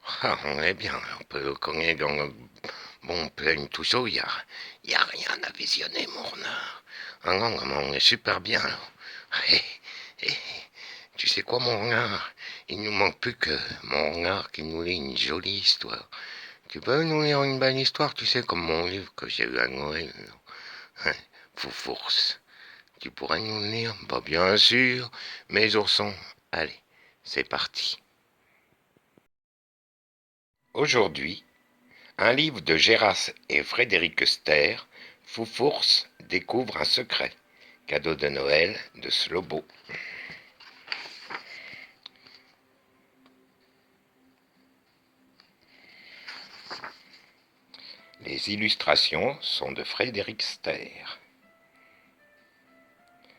Ah, on est bien, qu'on est dans le bon plein tout ça, y a rien à visionner, mon renard. Ah non, on est super bien, là. Hé, hé, tu sais quoi, mon renard? Il nous manque plus que mon renard qui nous lit une jolie histoire. Tu peux nous lire une belle histoire, tu sais, comme mon livre que j'ai eu à Noël, hein, Foufours. Tu pourrais nous le lire? Bah, bien sûr, mes oursons. Allez, c'est parti. Aujourd'hui, un livre de Géras et Frédéric Ster, Foufours découvre un secret. Cadeau de Noël de Slobo. Les illustrations sont de Frédéric Ster.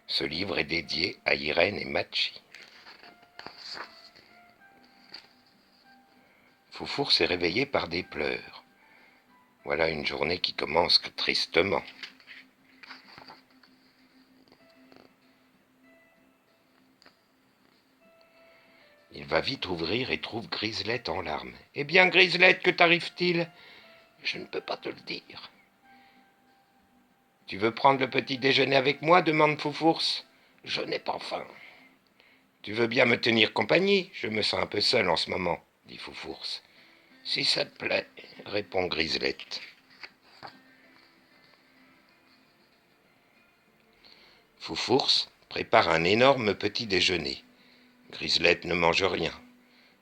Ce livre est dédié à Irène et Machi. Foufours est réveillé par des pleurs. Voilà une journée qui commence tristement. Il va vite ouvrir et trouve Griselette en larmes. Eh bien, Griselette, que t'arrive-t-il? Je ne peux pas te le dire. Tu veux prendre le petit déjeuner avec moi? Demande Foufours. Je n'ai pas faim. Tu veux bien me tenir compagnie? Je me sens un peu seul en ce moment, dit Foufours. Si ça te plaît, répond Griselette. Foufours prépare un énorme petit déjeuner. Griselette ne mange rien.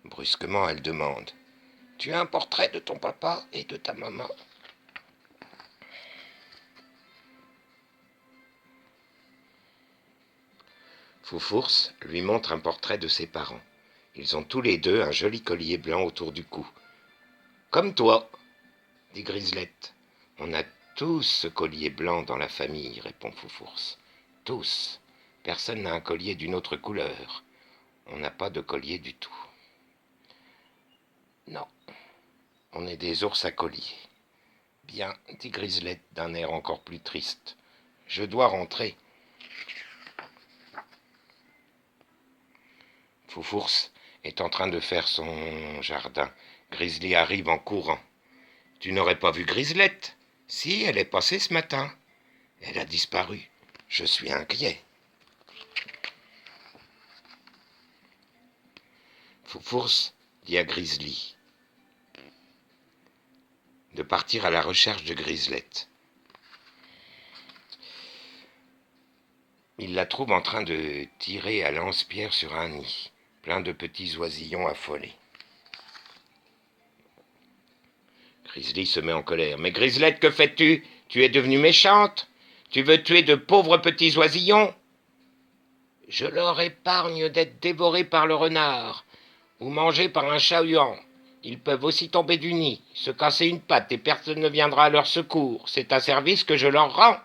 Brusquement, elle demande. Tu as un portrait de ton papa et de ta maman? Foufours lui montre un portrait de ses parents. Ils ont tous les deux un joli collier blanc autour du cou. Comme toi, dit Griselette. On a tous ce collier blanc dans la famille, répond Foufours. Tous. Personne n'a un collier d'une autre couleur. On n'a pas de collier du tout. Non, on est des ours à collier. Bien, dit Griselette d'un air encore plus triste. Je dois rentrer. Foufours est en train de faire son jardin. Grizzly arrive en courant. Tu n'aurais pas vu Griselette? Si, elle est passée ce matin. Elle a disparu. Je suis inquiet. Foufours dit à Grizzly de partir à la recherche de Griselette. Il la trouve en train de tirer à lance-pierre sur un nid, plein de petits oisillons affolés. Grizzly se met en colère. Mais Griselette, que fais-tu? Tu es devenue méchante? Tu veux tuer de pauvres petits oisillons? Je leur épargne d'être dévorés par le renard ou mangés par un chat-huant. Ils peuvent aussi tomber du nid, se casser une patte et personne ne viendra à leur secours. C'est un service que je leur rends.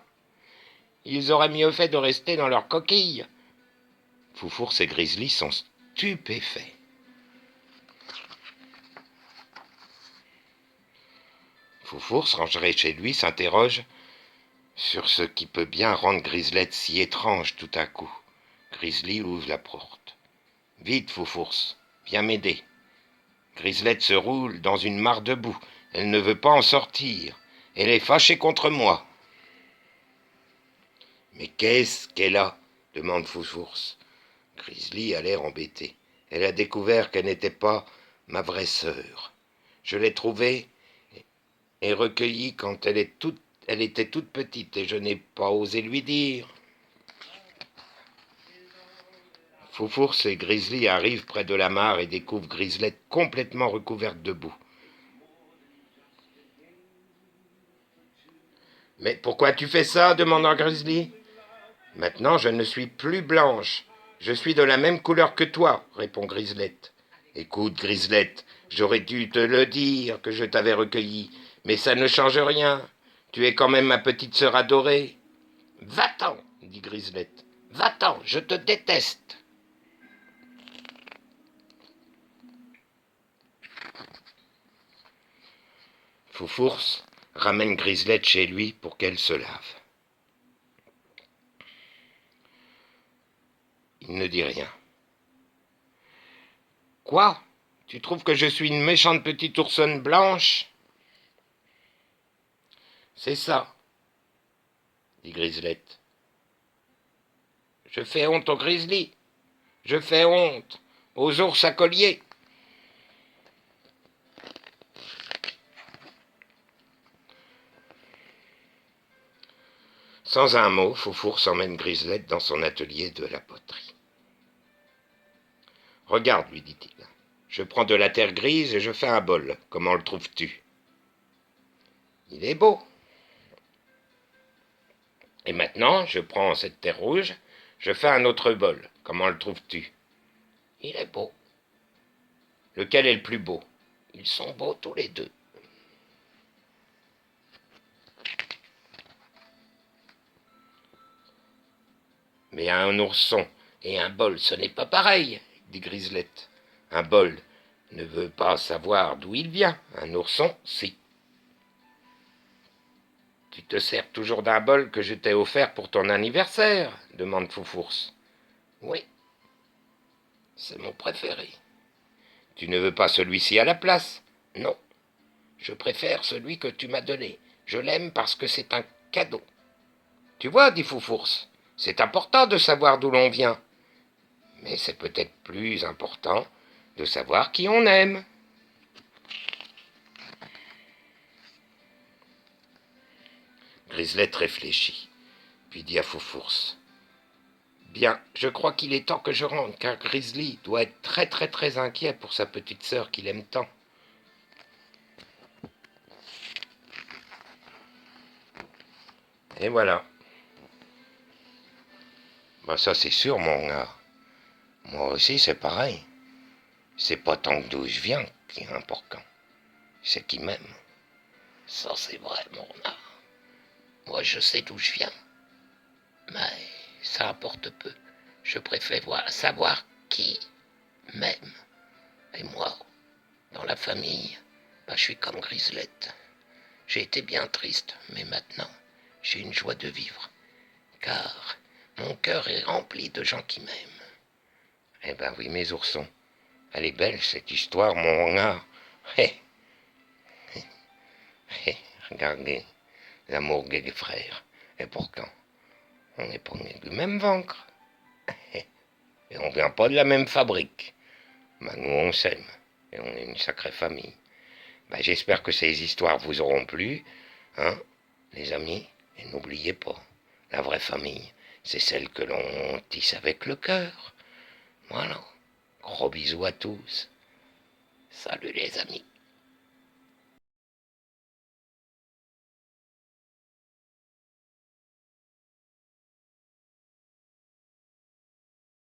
Ils auraient mieux fait de rester dans leur coquille. Foufours et Grizzly sont stupéfaits. Foufours, rangé chez lui, s'interroge sur ce qui peut bien rendre Griselette si étrange tout à coup. Grizzly ouvre la porte. Vite, Foufours, viens m'aider. Griselette se roule dans une mare de boue. Elle ne veut pas en sortir. Elle est fâchée contre moi. Mais qu'est-ce qu'elle a? Demande Foufours. Grizzly a l'air embêté. Elle a découvert qu'elle n'était pas ma vraie sœur. Je l'ai trouvée et recueillie quand elle était toute petite et je n'ai pas osé lui dire. Foufours et Grizzly arrivent près de la mare et découvrent Griselette complètement recouverte de boue. Mais pourquoi tu fais ça? Demanda Grizzly. Maintenant, je ne suis plus blanche. Je suis de la même couleur que toi, répond Griselette. Écoute, Griselette, j'aurais dû te le dire que je t'avais recueillie, mais ça ne change rien. Tu es quand même ma petite sœur adorée. Va-t'en, dit Griselette. Va-t'en, je te déteste. Foufours ramène Griselette chez lui pour qu'elle se lave. Il ne dit rien. Quoi? Tu trouves que je suis une méchante petite oursonne blanche? C'est ça, dit Griselette. Je fais honte aux grizzlies. Je fais honte aux ours à collier. Sans un mot, Foufours emmène Griselette dans son atelier de la poterie. Regarde, lui dit-il, je prends de la terre grise et je fais un bol. Comment le trouves-tu? Il est beau. Et maintenant, je prends cette terre rouge, je fais un autre bol. Comment le trouves-tu? Il est beau. Lequel est le plus beau? Ils sont beaux tous les deux. Mais un ourson et un bol, ce n'est pas pareil, dit Griselette. Un bol ne veut pas savoir d'où il vient. Un ourson, si. Tu te sers toujours d'un bol que je t'ai offert pour ton anniversaire, demande Foufours. Oui, c'est mon préféré. Tu ne veux pas celui-ci à la place? Non, je préfère celui que tu m'as donné. Je l'aime parce que c'est un cadeau. Tu vois, dit Foufours, c'est important de savoir d'où l'on vient. Mais c'est peut-être plus important de savoir qui on aime. Griselette réfléchit, puis dit à Foufours. Bien, je crois qu'il est temps que je rentre, car Grizzly doit être très très très inquiet pour sa petite sœur qu'il aime tant. Et voilà. Ben ça c'est sûr, mon gars. Moi aussi c'est pareil. C'est pas tant d'où je viens qui est important. C'est qui m'aime. Ça c'est vrai, mon gars. Moi je sais d'où je viens. Mais ça importe peu. Je préfère savoir qui m'aime. Et moi, dans la famille, ben, je suis comme Griselette. J'ai été bien triste, mais maintenant, j'ai une joie de vivre, car mon cœur est rempli de gens qui m'aiment. Eh ben oui, mes oursons, elle est belle cette histoire, mon gars. Hé, hé, regardez, l'amour des frères. Et pourtant, on n'est pas nés du même ventre. Et on vient pas de la même fabrique. Ben nous, on s'aime, et on est une sacrée famille. Ben, j'espère que ces histoires vous auront plu, hein, les amis. Et n'oubliez pas, la vraie famille, c'est celle que l'on tisse avec le cœur. Voilà. Gros bisous à tous. Salut les amis.